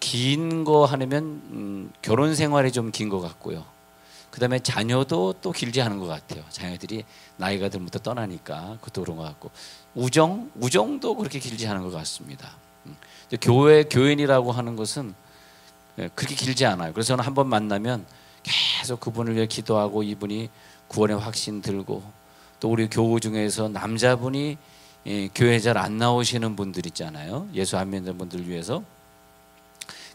긴 거 하면 결혼 생활이 좀 긴 것 같고요. 그 다음에 자녀도 또 길지 않은 것 같아요. 자녀들이 나이가 들부터 떠나니까 그것도 그런 것 같고, 우정도 그렇게 길지 않은 것 같습니다. 교인이라고 하는 것은 그렇게 길지 않아요. 그래서 저는 한번 만나면 계속 그분을 위해 기도하고, 이분이 구원의 확신 들고, 또 우리 교우 중에서 남자분이 교회 잘 안 나오시는 분들 있잖아요. 예수 안 믿는 분들 위해서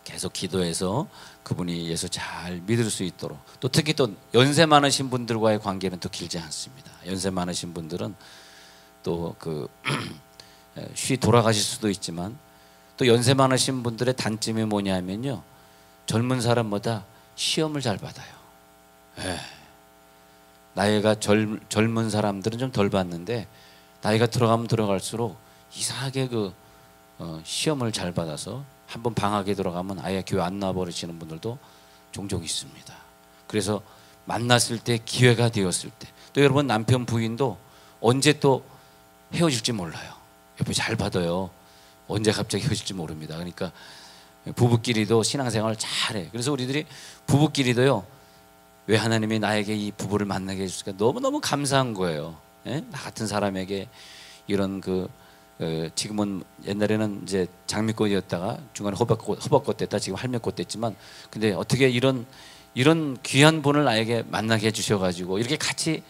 계속 기도해서 그분이 예수 잘 믿을 수 있도록, 또 특히 또 연세 많으신 분들과의 관계는 또 길지 않습니다. 연세 많으신 분들은 또 쉬 돌아가실 수도 있지만, 또 연세 많으신 분들의 단점이 뭐냐면요, 젊은 사람보다 시험을 잘 받아요. 나이가 젊은 사람들은 좀 덜 받는데, 나이가 들어가면 들어갈수록 이상하게 시험을 잘 받아서 한번 방학에 들어가면 아예 교회 안 나와버리시는 분들도 종종 있습니다. 그래서 만났을 때, 기회가 되었을 때, 또 여러분 남편 부인도 언제 또 헤어질지 몰라요. 옆에 잘 받아요. 언제 갑자기 헤어질지 모릅니다. 그러니까 부부끼리도 신앙생활을 잘해. 그래서 우리들이 부부끼리도요, 왜 하나님이 나에게 이 부부를 만나게 해주실까 너무너무 감사한 거예요. 나 같은 사람에게 이런 지금은, 옛날에는 이제 장미꽃이었다가 중간에 호박꽃 됐다, 지금 할매꽃 됐지만, 근데 어떻게 이런 귀한 분을 나에게 만나게 해주셔가지고 이렇게 같이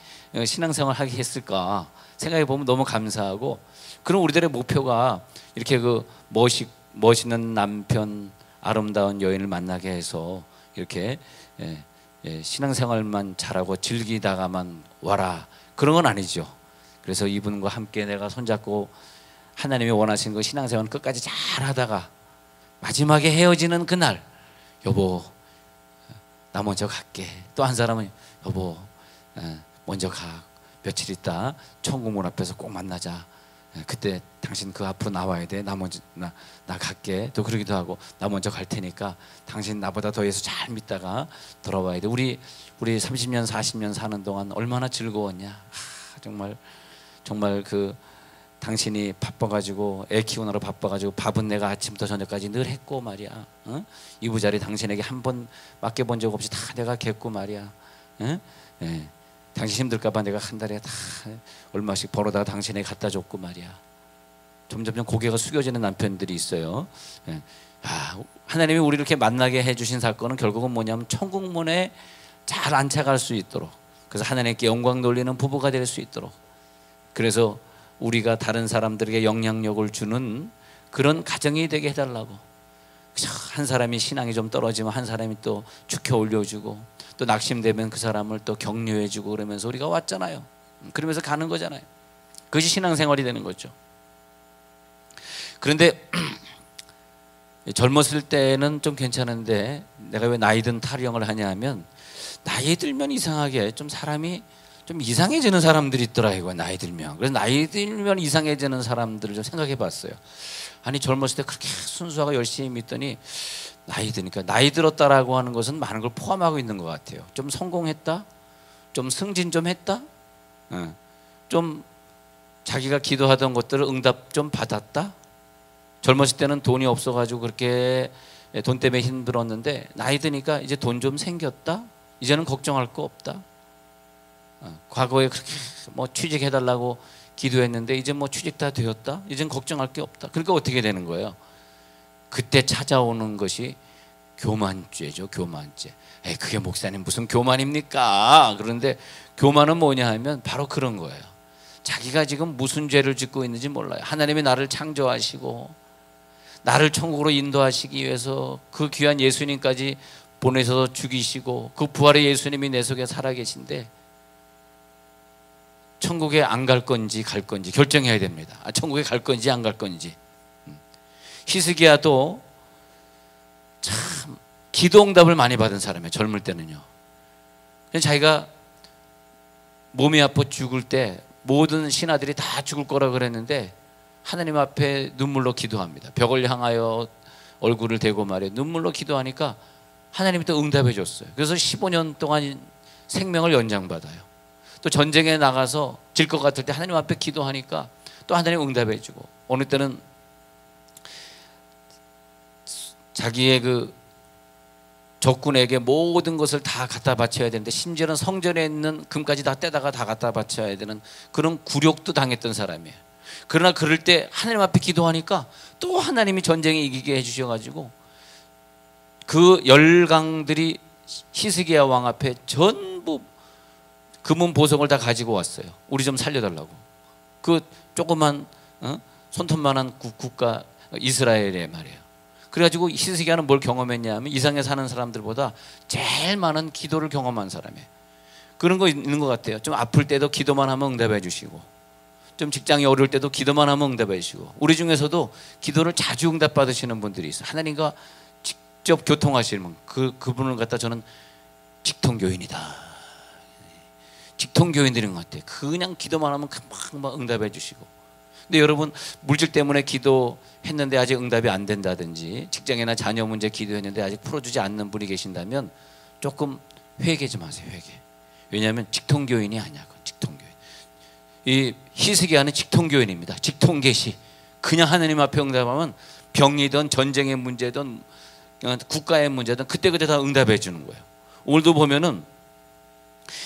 신앙생활 하게 했을까 생각해 보면 너무 감사하고, 그럼 우리들의 목표가 이렇게 멋있는 남편, 아름다운 여인을 만나게 해서 이렇게 신앙생활만 잘하고 즐기다가만 와라, 그런 건 아니죠. 그래서 이분과 함께 내가 손잡고 하나님이 원하시는 그 신앙생활 끝까지 잘 하다가 마지막에 헤어지는 그날, 여보 나 먼저 갈게. 또 한 사람은 여보 먼저 가. 며칠 있다 천국문 앞에서 꼭 만나자. 그때 당신 그 앞으로 나와야 돼. 나 갈게. 또 그러기도 하고, 나 먼저 갈 테니까 당신 나보다 더 예수 잘 믿다가 돌아와야 돼. 우리 30년 40년 사는 동안 얼마나 즐거웠냐. 정말 당신이 바빠가지고, 애 키우느라 바빠가지고 밥은 내가 아침부터 저녁까지 늘 했고 말이야. 이부자리 당신에게 한 번 맡겨본 적 없이 다 내가 겠고 말이야. 당신 힘들까봐 내가 한 달에 다 얼마씩 벌어다가 당신에게 갖다 줬고 말이야. 점점 고개가 숙여지는 남편들이 있어요. 하나님이 우리를 이렇게 만나게 해주신 사건은 결국은 뭐냐면 천국문에 잘 안착할 수 있도록, 그래서 하나님께 영광 돌리는 부부가 될 수 있도록, 그래서 우리가 다른 사람들에게 영향력을 주는 그런 가정이 되게 해달라고. 한 사람이 신앙이 좀 떨어지면 한 사람이 또 축혀 올려주고, 또 낙심되면 그 사람을 또 격려해주고, 그러면서 우리가 왔잖아요. 그러면서 가는 거잖아요. 그것이 신앙생활이 되는 거죠. 그런데 젊었을 때는 좀 괜찮은데, 내가 왜 나이 든 타령을 하냐 하면, 나이 들면 이상하게 좀 사람이 좀 이상해지는 사람들이 있더라 이거, 나이 들면. 그래서 나이 들면 이상해지는 사람들을 좀 생각해 봤어요. 아니 젊었을 때 그렇게 순수하고 열심히 믿더니 나이 드니까, 나이 들었다라고 하는 것은 많은 걸 포함하고 있는 것 같아요. 좀 성공했다, 좀 승진 좀 했다, 좀 자기가 기도하던 것들을 응답 좀 받았다. 젊었을 때는 돈이 없어가지고 그렇게 돈 때문에 힘들었는데, 나이 드니까 이제 돈 좀 생겼다, 이제는 걱정할 거 없다. 과거에 그렇게 취직해달라고 기도했는데 이제 취직 다 되었다, 이제는 걱정할 게 없다. 그러니까 어떻게 되는 거예요? 그때 찾아오는 것이 교만죄죠. 교만죄. 그게 목사님 무슨 교만입니까? 그런데 교만은 뭐냐 하면 바로 그런 거예요. 자기가 지금 무슨 죄를 짓고 있는지 몰라요. 하나님이 나를 창조하시고 나를 천국으로 인도하시기 위해서 그 귀한 예수님까지 보내셔서 죽이시고, 그 부활의 예수님이 내 속에 살아계신데, 천국에 안 갈 건지 갈 건지 결정해야 됩니다. 천국에 갈 건지 안 갈 건지. 히스기야도 참 기도 응답을 많이 받은 사람이에요. 젊을 때는요. 자기가 몸이 아파 죽을 때 모든 신하들이 다 죽을 거라 그랬는데, 하나님 앞에 눈물로 기도합니다. 벽을 향하여 얼굴을 대고 말이에요. 눈물로 기도하니까 하나님이 또 응답해 줬어요. 그래서 15년 동안 생명을 연장받아요. 또 전쟁에 나가서 질 것 같을 때 하나님 앞에 기도하니까 또 하나님 응답해 주고, 어느 때는 자기의 그 적군에게 모든 것을 다 갖다 바쳐야 되는데, 심지어는 성전에 있는 금까지 다 떼다가 다 갖다 바쳐야 되는 그런 굴욕도 당했던 사람이에요. 그러나 그럴 때 하나님 앞에 기도하니까 또 하나님이 전쟁에 이기게 해주셔가지고 그 열강들이 히스기야 왕 앞에 전부 금은 보석을 다 가지고 왔어요. 우리 좀 살려달라고. 그 조그만 손톱만한 국가 이스라엘에 말이에요. 그래가지고 히스기야는 뭘 경험했냐 하면 이 세상에 사는 사람들보다 제일 많은 기도를 경험한 사람이에요. 그런 거 있는 것 같아요. 좀 아플 때도 기도만 하면 응답해 주시고, 좀 직장이 어려울 때도 기도만 하면 응답해 주시고, 우리 중에서도 기도를 자주 응답 받으시는 분들이 있어요. 하나님과 직접 교통하시는 그분을 갖다 저는 직통교인이다, 직통교인들인 것 같아요. 그냥 기도만 하면 금방 응답해 주시고. 근데 여러분, 물질 때문에 기도했는데 아직 응답이 안 된다든지, 직장이나 자녀 문제 기도했는데 아직 풀어주지 않는 분이 계신다면 조금 회개 좀 하세요. 회개. 왜냐하면 직통교인이 아니야고. 직통교인. 이 히스기야는 직통교인입니다. 직통계시. 그냥 하나님 앞에 응답하면 병이든 전쟁의 문제든 국가의 문제든 그때그때 다 응답해 주는 거예요. 오늘도 보면은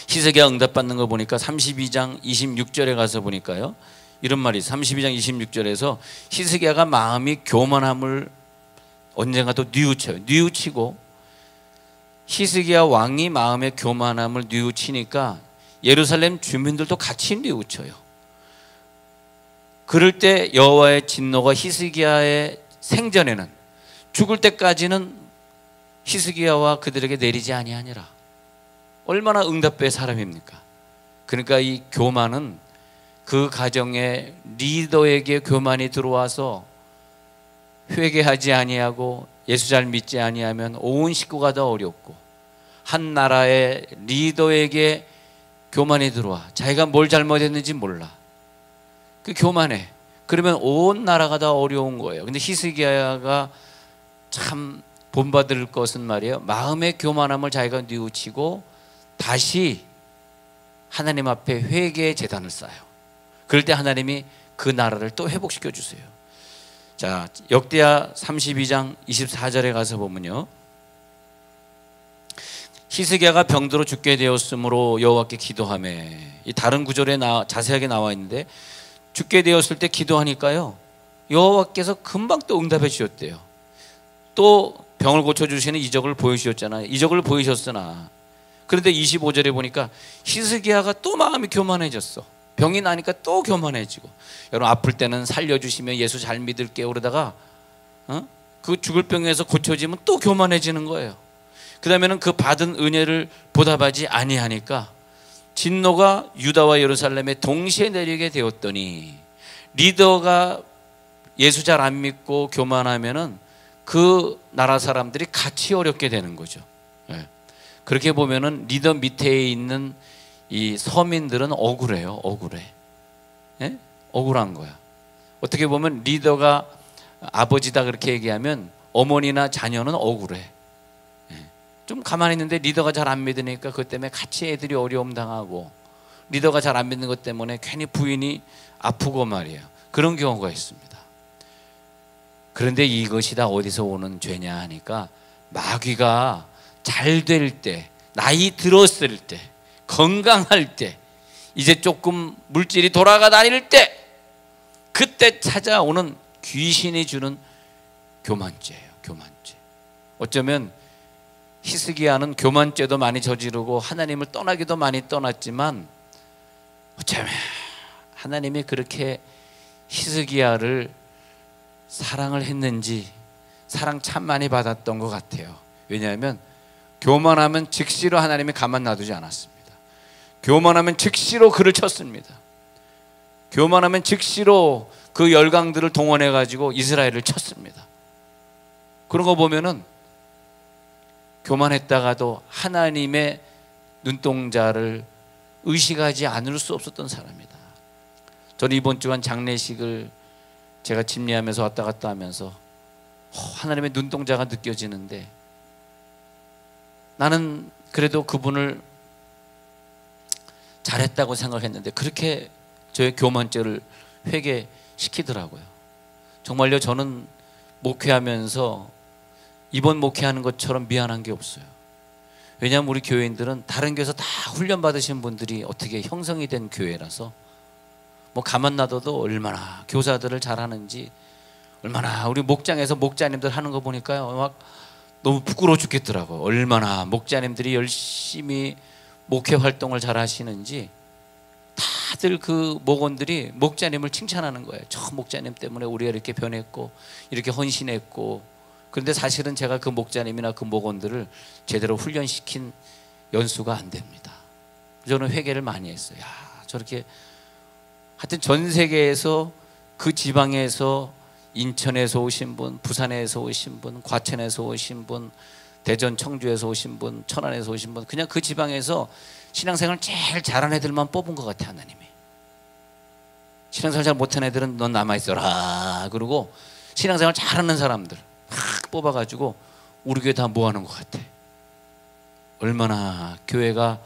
히스기야 응답받는 거 보니까 32장 26절에 가서 보니까요, 이런 말이 32장 26절에서 히스기야가 마음이 교만함을 언젠가 또 뉘우쳐요. 뉘우치고, 히스기야 왕이 마음의 교만함을 뉘우치니까 예루살렘 주민들도 같이 뉘우쳐요. 그럴 때 여호와의 진노가 히스기야의 생전에는, 죽을 때까지는 히스기야와 그들에게 내리지 아니하니라. 얼마나 응답의 사람입니까? 그러니까 이 교만은 그 가정의 리더에게 교만이 들어와서 회개하지 아니하고 예수 잘 믿지 아니하면 온 식구가 더 어렵고, 한 나라의 리더에게 교만이 들어와 자기가 뭘 잘못했는지 몰라. 그 교만해. 그러면 온 나라가 다 어려운 거예요. 근데 히스기야가 참 본받을 것은 말이에요, 마음의 교만함을 자기가 뉘우치고 다시 하나님 앞에 회개의 제단을 쌓아요. 그럴 때 하나님이 그 나라를 또 회복시켜 주세요. 자, 역대하 32장 24절에 가서 보면요, 히스기야가 병들어 죽게 되었으므로 여호와께 기도하매, 이 다른 구절에 자세하게 나와 있는데, 죽게 되었을 때 기도하니까요, 여호와께서 금방 또 응답해 주셨대요. 또 병을 고쳐주시는 이적을 보여주셨잖아요. 이적을 보이셨으나, 그런데 25절에 보니까 히스기야가 또 마음이 교만해졌어. 병이 나니까 또 교만해지고. 여러분, 아플 때는 살려주시면 예수 잘 믿을게요 그러다가 그 죽을 병에서 고쳐지면 또 교만해지는 거예요. 그 다음에는 그 받은 은혜를 보답하지 아니하니까 진노가 유다와 예루살렘에 동시에 내리게 되었더니, 리더가 예수 잘 안 믿고 교만하면은 그 나라 사람들이 같이 어렵게 되는 거죠. 그렇게 보면은 리더 밑에 있는 이 서민들은 억울해요. 억울해. 예? 억울한 거야. 어떻게 보면 리더가 아버지다 그렇게 얘기하면 어머니나 자녀는 억울해. 예. 좀 가만히 있는데 리더가 잘 안 믿으니까 그것 때문에 같이 애들이 어려움 당하고, 리더가 잘 안 믿는 것 때문에 괜히 부인이 아프고 말이에요. 그런 경우가 있습니다. 그런데 이것이 다 어디서 오는 죄냐 하니까, 마귀가 잘 될 때, 나이 들었을 때, 건강할 때, 이제 조금 물질이 돌아가 다닐 때, 그때 찾아오는 귀신이 주는 교만죄예요. 교만죄. 어쩌면 히스기야는 교만죄도 많이 저지르고 하나님을 떠나기도 많이 떠났지만, 어쩌면 하나님이 그렇게 히스기야를 사랑을 했는지 사랑 참 많이 받았던 것 같아요. 왜냐하면 교만하면 즉시로 하나님이 가만 놔두지 않았습니다. 교만하면 즉시로 그를 쳤습니다. 교만하면 즉시로 그 열강들을 동원해 가지고 이스라엘을 쳤습니다. 그런 거 보면은 교만했다가도 하나님의 눈동자를 의식하지 않을 수 없었던 사람이다. 저는 이번 주간 장례식을 제가 집례하면서 왔다 갔다 하면서 하나님의 눈동자가 느껴지는데, 나는 그래도 그분을 잘했다고 생각했는데 그렇게 저의 교만죄를 회개시키더라고요. 정말요, 저는 목회하면서 이번 목회하는 것처럼 미안한 게 없어요. 왜냐하면 우리 교회인들은 다른 교회에서 다 훈련 받으신 분들이 어떻게 형성이 된 교회라서 뭐 가만 놔둬도 얼마나 교사들을 잘하는지, 얼마나 우리 목장에서 목자님들 하는 거 보니까요 막 너무 부끄러워 죽겠더라고요. 얼마나 목자님들이 열심히 목회 활동을 잘 하시는지 다들 그 목원들이 목자님을 칭찬하는 거예요. 저 목자님 때문에 우리가 이렇게 변했고 이렇게 헌신했고. 그런데 사실은 제가 그 목자님이나 그 목원들을 제대로 훈련시킨 연수가 안 됩니다. 저는 회개를 많이 했어요. 야, 저렇게 하여튼 전 세계에서 그 지방에서 인천에서 오신 분, 부산에서 오신 분, 과천에서 오신 분, 대전 청주에서 오신 분, 천안에서 오신 분, 그냥 그 지방에서 신앙생활 제일 잘하는 애들만 뽑은 것 같아 하나님이. 신앙생활 잘 못하는 애들은 넌 남아있어라 그러고 신앙생활 잘하는 사람들 막 뽑아가지고 우리 교회 다 모아놓은 것 같아. 얼마나 교회가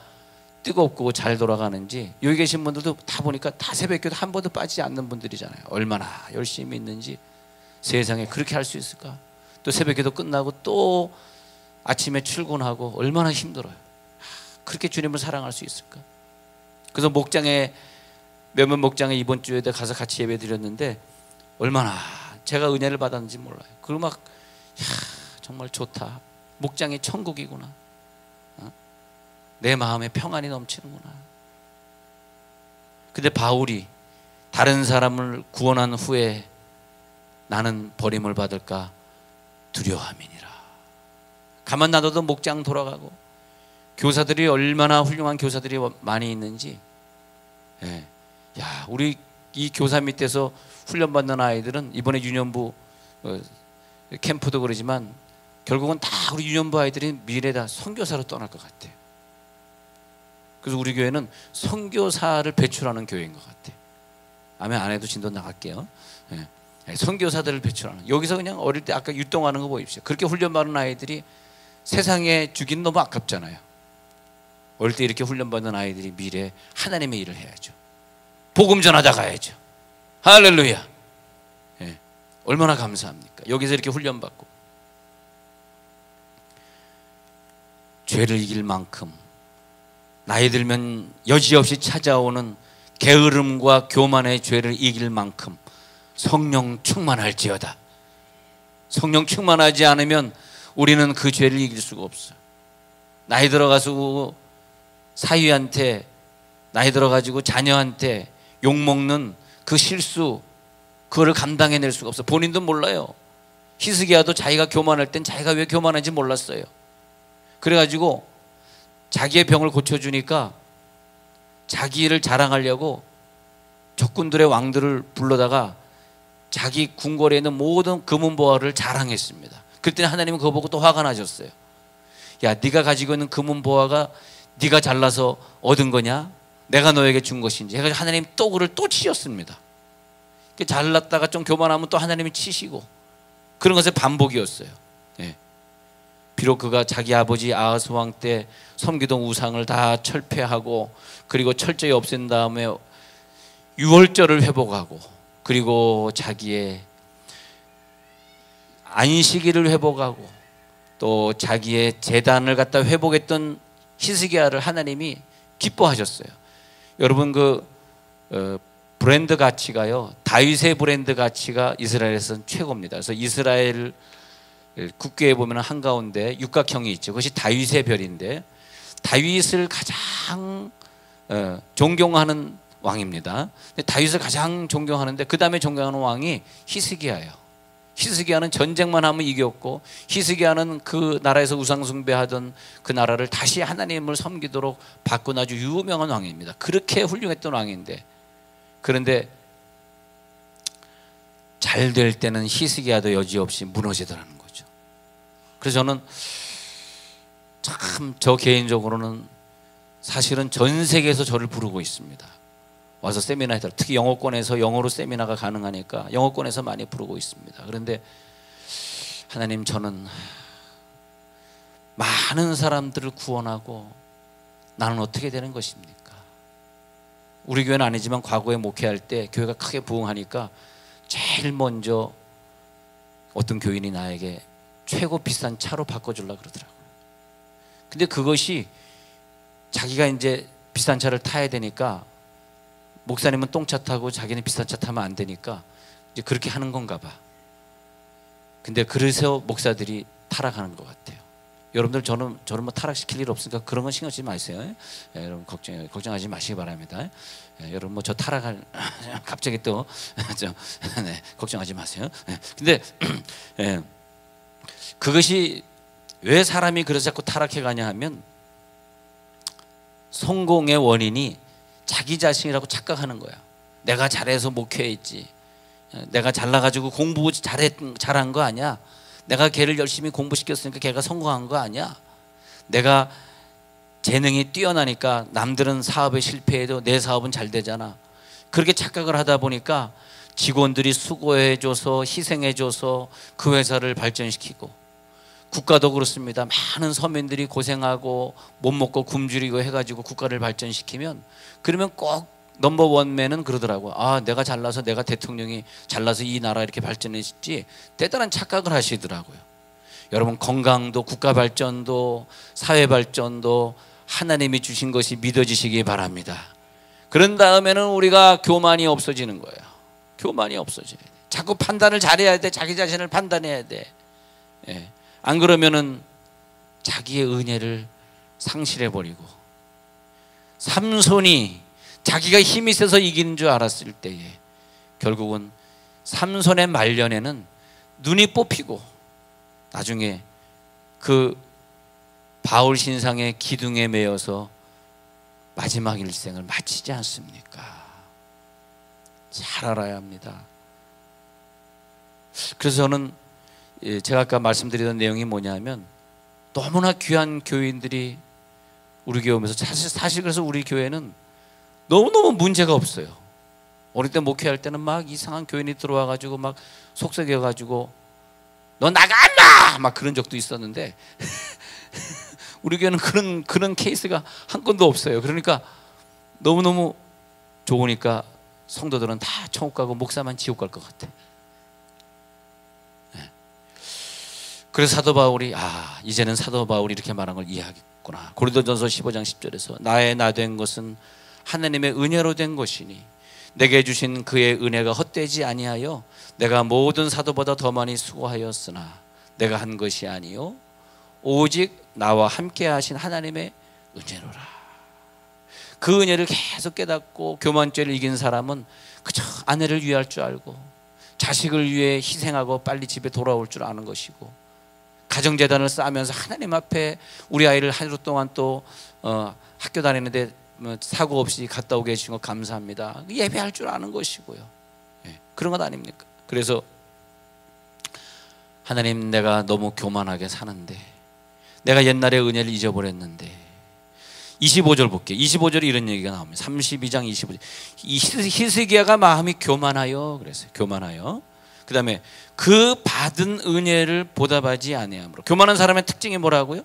뜨겁고 잘 돌아가는지. 여기 계신 분들도 다 보니까 다 새벽기도 한 번도 빠지지 않는 분들이잖아요. 얼마나 열심히 있는지. 세상에 그렇게 할 수 있을까? 또 새벽기도 끝나고 또 아침에 출근하고 얼마나 힘들어요. 그렇게 주님을 사랑할 수 있을까? 그래서 목장에 몇몇 목장에 이번 주에 가서 같이 예배 드렸는데 얼마나 제가 은혜를 받았는지 몰라요. 그리고 막 정말 좋다. 목장이 천국이구나. 내 마음에 평안이 넘치는구나. 근데 바울이 다른 사람을 구원한 후에 나는 버림을 받을까 두려워함이니라. 가만 놔둬도 목장 돌아가고 교사들이 얼마나 훌륭한 교사들이 많이 있는지. 예. 야, 우리 이 교사 밑에서 훈련받는 아이들은 이번에 유년부 캠프도 그러지만 결국은 다 우리 유년부 아이들이 미래에 다 선교사로 떠날 것 같아요. 그래서 우리 교회는 선교사를 배출하는 교회인 것 같아요. 아멘 안 해도 진도 나갈게요. 예. 선교사들을 배출하는. 여기서 그냥 어릴 때 아까 유동하는 거 보십시오. 그렇게 훈련받은 아이들이 세상에 주기는 너무 아깝잖아요. 어릴 때 이렇게 훈련받는 아이들이 미래에 하나님의 일을 해야죠. 복음 전하다 가야죠. 할렐루야. 예. 얼마나 감사합니까? 여기서 이렇게 훈련받고 죄를 이길 만큼 나이 들면 여지없이 찾아오는 게으름과 교만의 죄를 이길 만큼 성령 충만할지어다. 성령 충만하지 않으면 우리는 그 죄를 이길 수가 없어요. 나이 들어가서 사위한테, 나이 들어가지고 자녀한테 욕먹는 그 실수, 그거를 감당해낼 수가 없어. 본인도 몰라요. 히스기야도 자기가 교만할 땐 자기가 왜 교만한지 몰랐어요. 그래가지고 자기의 병을 고쳐주니까 자기를 자랑하려고 적군들의 왕들을 불러다가 자기 궁궐에 있는 모든 금은보화를 자랑했습니다. 그때 하나님은 그거 보고 또 화가 나셨어요. 야, 네가 가지고 있는 금은보화가 네가 잘나서 얻은 거냐? 내가 너에게 준 것인지 해가지고 하나님 또 그를 또 치셨습니다. 잘났다가 좀 교만하면 또 하나님이 치시고 그런 것의 반복이었어요. 예. 비록 그가 자기 아버지 아하스 왕 때 섬기던 우상을 다 철폐하고 그리고 철저히 없앤 다음에 유월절을 회복하고 그리고 자기의 안식일을 회복하고 또 자기의 제단을 갖다 회복했던 히스기야를 하나님이 기뻐하셨어요. 여러분 브랜드 가치가요, 다윗의 브랜드 가치가 이스라엘에서는 최고입니다. 그래서 이스라엘 국교에 보면 한가운데 육각형이 있죠. 그것이 다윗의 별인데 다윗을 가장 존경하는 왕입니다. 다윗을 가장 존경하는데 그 다음에 존경하는 왕이 히스기야예요. 히스기야는 전쟁만 하면 이겼고 히스기야는 그 나라에서 우상 숭배하던 그 나라를 다시 하나님을 섬기도록 바꾼 아주 유명한 왕입니다. 그렇게 훌륭했던 왕인데 그런데 잘 될 때는 히스기야도 여지없이 무너지더라는 거죠. 그래서 저는 참 저 개인적으로는 사실은 전 세계에서 저를 부르고 있습니다. 와서 세미나에 들어 특히 영어권에서 영어로 세미나가 가능하니까 영어권에서 많이 부르고 있습니다. 그런데 하나님 저는 많은 사람들을 구원하고 나는 어떻게 되는 것입니까? 우리 교회는 아니지만 과거에 목회할 때 교회가 크게 부흥하니까 제일 먼저 어떤 교인이 나에게 최고 비싼 차로 바꿔주려고 그러더라고요. 근데 그것이 자기가 이제 비싼 차를 타야 되니까, 목사님은 똥차 타고 자기는 비싼 차 타면 안 되니까 이제 그렇게 하는 건가 봐. 근데 그래서 목사들이 타락하는 것 같아요. 여러분들 저는 뭐 타락시킬 일 없으니까 그런 건 신경 쓰지 마세요. 예, 여러분 걱정하지 마시기 바랍니다. 예, 여러분 뭐 저 타락할 갑자기 또 네, 걱정하지 마세요. 예, 근데 예, 그것이 왜 사람이 그래서 자꾸 타락해 가냐 하면, 성공의 원인이 자기 자신이라고 착각하는 거야. 내가 잘해서 목회했지, 내가 잘나가지고 공부 잘한 거 아니야, 내가 걔를 열심히 공부시켰으니까 걔가 성공한 거 아니야, 내가 재능이 뛰어나니까 남들은 사업에 실패해도 내 사업은 잘 되잖아. 그렇게 착각을 하다 보니까 직원들이 수고해줘서 희생해줘서 그 회사를 발전시키고, 국가도 그렇습니다. 많은 서민들이 고생하고 못 먹고 굶주리고 해가지고 국가를 발전시키면, 그러면 꼭 넘버원맨은 그러더라고. 아, 내가 잘나서, 내가 대통령이 잘나서 이 나라 이렇게 발전했지. 대단한 착각을 하시더라고요. 여러분, 건강도 국가 발전도 사회 발전도 하나님이 주신 것이 믿어지시기 바랍니다. 그런 다음에는 우리가 교만이 없어지는 거예요. 교만이 없어져야 돼. 자꾸 판단을 잘해야 돼. 자기 자신을 판단해야 돼. 예. 안 그러면은 자기의 은혜를 상실해버리고, 삼손이 자기가 힘이 세서 이기는 줄 알았을 때에 결국은 삼손의 말년에는 눈이 뽑히고, 나중에 그 바울 신상의 기둥에 매여서 마지막 일생을 마치지 않습니까? 잘 알아야 합니다. 그래서 저는 제가 아까 말씀드리던 내용이 뭐냐면, 너무나 귀한 교인들이 우리 교회 오면서, 사실 그래서 우리 교회는 너무너무 문제가 없어요. 어릴 때 목회할 때는 막 이상한 교인이 들어와가지고 막 속삭여가지고 너 나가 인마! 막 그런 적도 있었는데 우리 교회는 그런 케이스가 한 건도 없어요. 그러니까 너무너무 좋으니까 성도들은 다 천국 가고 목사만 지옥 갈 것 같아. 그래서 사도 바울이 이제는 사도 바울이 이렇게 말한 걸 이해하겠구나. 고린도전서 15장 10절에서 나의 나 된 것은 하나님의 은혜로 된 것이니 내게 주신 그의 은혜가 헛되지 아니하여 내가 모든 사도보다 더 많이 수고하였으나 내가 한 것이 아니요 오직 나와 함께 하신 하나님의 은혜로라. 그 은혜를 계속 깨닫고 교만죄를 이긴 사람은 그저 아내를 위할 줄 알고 자식을 위해 희생하고 빨리 집에 돌아올 줄 아는 것이고, 가정재단을 쌓으면서 하나님 앞에 우리 아이를 하루 동안 또 학교 다니는데 사고 없이 갔다 오게 해주신 것 감사합니다, 예배할 줄 아는 것이고요. 그런 것 아닙니까? 그래서 하나님, 내가 너무 교만하게 사는데, 내가 옛날의 은혜를 잊어버렸는데. 25절 볼게요. 25절에 이런 얘기가 나옵니다. 32장 25절. 히스기야가 마음이 교만하여 그랬어요. 교만하여. 그 다음에 그 받은 은혜를 보답하지 아니함으로. 교만한 사람의 특징이 뭐라고요?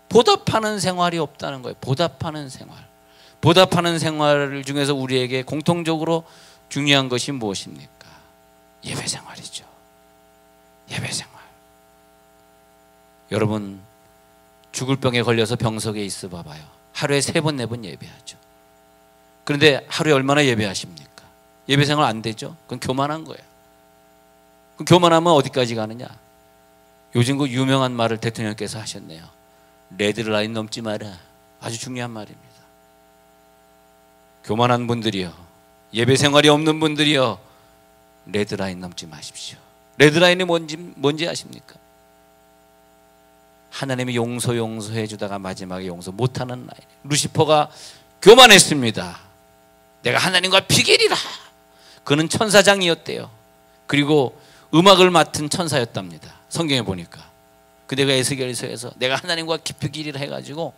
보답하는 생활이 없다는 거예요. 보답하는 생활. 보답하는 생활 중에서 우리에게 공통적으로 중요한 것이 무엇입니까? 예배 생활이죠. 예배 생활. 여러분, 죽을 병에 걸려서 병석에 있어 봐봐요. 하루에 3번 4번 예배하죠. 그런데 하루에 얼마나 예배하십니까? 예배 생활 안 되죠? 그건 교만한 거예요. 그 교만하면 어디까지 가느냐? 요즘 그 유명한 말을 대통령께서 하셨네요. 레드라인 넘지 마라. 아주 중요한 말입니다. 교만한 분들이요, 예배 생활이 없는 분들이요, 레드라인 넘지 마십시오. 레드라인이 뭔지 아십니까? 하나님이 용서해 주다가 마지막에 용서 못하는 라인. 루시퍼가 교만했습니다. 내가 하나님과 비결이라. 그는 천사장이었대요. 그리고 음악을 맡은 천사였답니다. 성경에 보니까. 그대가 에스겔서에서 내가 하나님과 깊이 길이라 해가지고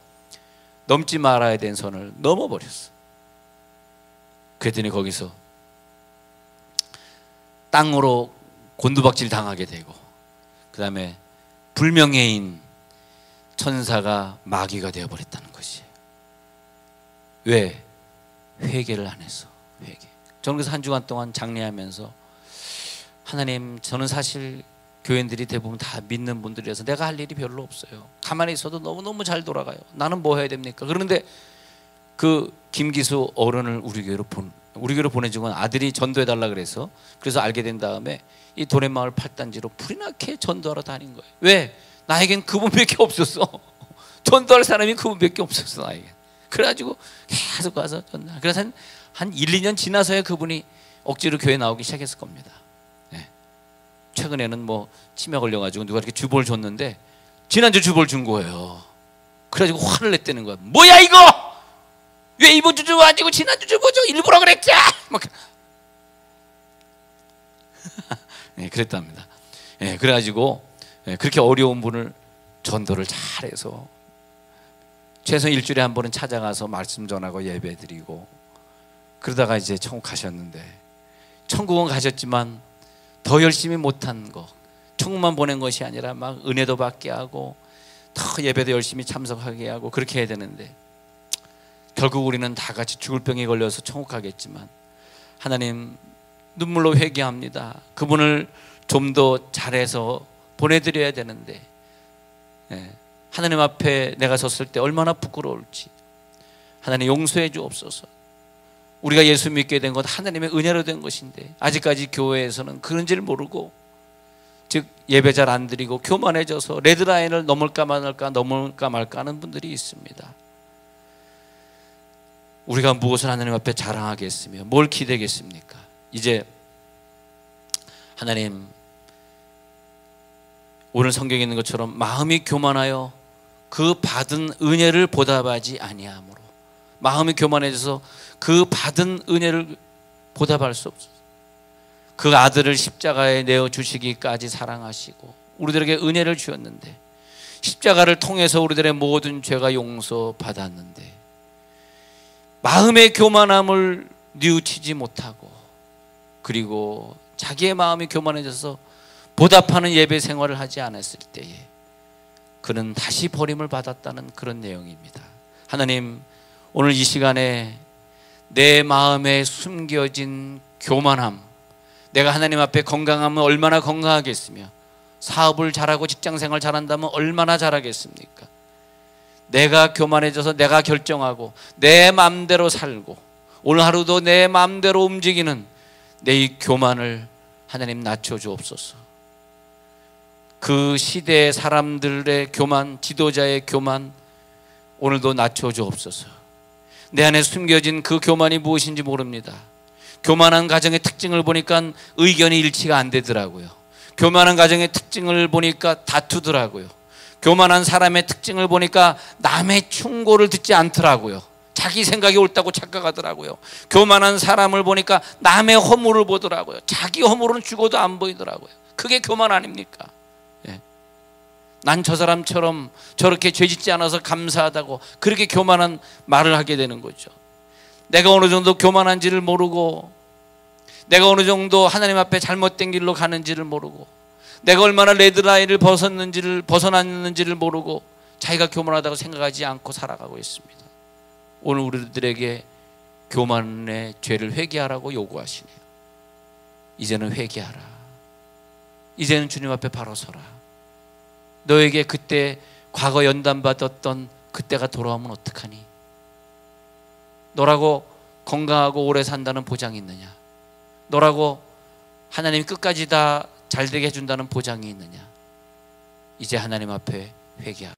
넘지 말아야 된 선을 넘어버렸어. 그랬더니 거기서 땅으로 곤두박질 당하게 되고, 그 다음에 불명예인 천사가 마귀가 되어버렸다는 것이에요. 왜? 회개를 안 해서. 회개. 저는 그래서 한 주간 동안 장례하면서, 하나님, 저는 사실 교인들이 대부분 다 믿는 분들이라서 내가 할 일이 별로 없어요. 가만히 있어도 너무너무 잘 돌아가요. 나는 뭐 해야 됩니까? 그런데 그 김기수 어른을 우리 교회로 보내준 건 아들이 전도해달라 그래서 알게 된 다음에 이 도련마을 8단지로 불이 나게 전도하러 다닌 거예요. 왜? 나에겐 그분밖에 없었어. 전도할 사람이 그분밖에 없었어, 나에겐. 그래가지고 계속 가서 전도. 그래서 한 1, 2년 지나서야 그분이 억지로 교회 나오기 시작했을 겁니다. 네. 최근에는 뭐 치매 걸려가지고 누가 이렇게 주보를 줬는데 지난주 주보를 준 거예요. 그래가지고 화를 냈다는 거야. 뭐야 이거! 왜 이번 주 주보 안 주고 지난주 주보 줘? 일부러 그랬지! 막 네, 그랬답니다. 네, 그래가지고 그렇게 어려운 분을 전도를 잘해서 최소 일주일에 한 번은 찾아가서 말씀 전하고 예배 드리고 그러다가 이제 천국 가셨는데, 천국은 가셨지만 더 열심히 못한 거, 천국만 보낸 것이 아니라 막 은혜도 받게 하고 더 예배도 열심히 참석하게 하고 그렇게 해야 되는데, 결국 우리는 다 같이 죽을 병에 걸려서 천국 가겠지만 하나님 눈물로 회개합니다. 그분을 좀 더 잘해서 보내드려야 되는데, 하나님 앞에 내가 섰을 때 얼마나 부끄러울지 하나님 용서해 주옵소서. 우리가 예수 믿게 된 것 하나님의 은혜로 된 것인데 아직까지 교회에서는 그런지를 모르고, 즉 예배 잘 안 드리고 교만해져서 레드라인을 넘을까 말까 하는 분들이 있습니다. 우리가 무엇을 하나님 앞에 자랑하겠으며 뭘 기대겠습니까? 이제 하나님, 오늘 성경에 있는 것처럼 마음이 교만하여 그 받은 은혜를 보답하지 아니하므로, 마음이 교만해져서 그 받은 은혜를 보답할 수 없어요. 그 아들을 십자가에 내어주시기까지 사랑하시고 우리들에게 은혜를 주었는데, 십자가를 통해서 우리들의 모든 죄가 용서받았는데 마음의 교만함을 뉘우치지 못하고, 그리고 자기의 마음이 교만해져서 보답하는 예배 생활을 하지 않았을 때에 그는 다시 버림을 받았다는 그런 내용입니다. 하나님, 오늘 이 시간에 내 마음에 숨겨진 교만함, 내가 하나님 앞에 건강하면 얼마나 건강하겠으며 사업을 잘하고 직장생활 잘한다면 얼마나 잘하겠습니까? 내가 교만해져서 내가 결정하고 내 마음대로 살고 오늘 하루도 내 마음대로 움직이는 내 이 교만을 하나님 낮춰주옵소서. 그 시대의 사람들의 교만, 지도자의 교만 오늘도 낮춰주옵소서. 내 안에 숨겨진 그 교만이 무엇인지 모릅니다. 교만한 가정의 특징을 보니까 의견이 일치가 안 되더라고요. 교만한 가정의 특징을 보니까 다투더라고요. 교만한 사람의 특징을 보니까 남의 충고를 듣지 않더라고요. 자기 생각이 옳다고 착각하더라고요. 교만한 사람을 보니까 남의 허물을 보더라고요. 자기 허물은 죽어도 안 보이더라고요. 그게 교만 아닙니까? 난 저 사람처럼 저렇게 죄짓지 않아서 감사하다고 그렇게 교만한 말을 하게 되는 거죠. 내가 어느 정도 교만한지를 모르고, 내가 어느 정도 하나님 앞에 잘못된 길로 가는지를 모르고, 내가 얼마나 레드라인을 벗어났는지를 모르고 자기가 교만하다고 생각하지 않고 살아가고 있습니다. 오늘 우리들에게 교만의 죄를 회개하라고 요구하시네요. 이제는 회개하라. 이제는 주님 앞에 바로 서라. 너에게 그때 과거 연단받았던 그때가 돌아오면 어떡하니? 너라고 건강하고 오래 산다는 보장이 있느냐? 너라고 하나님 끝까지 다 잘되게 해준다는 보장이 있느냐? 이제 하나님 앞에 회개하라.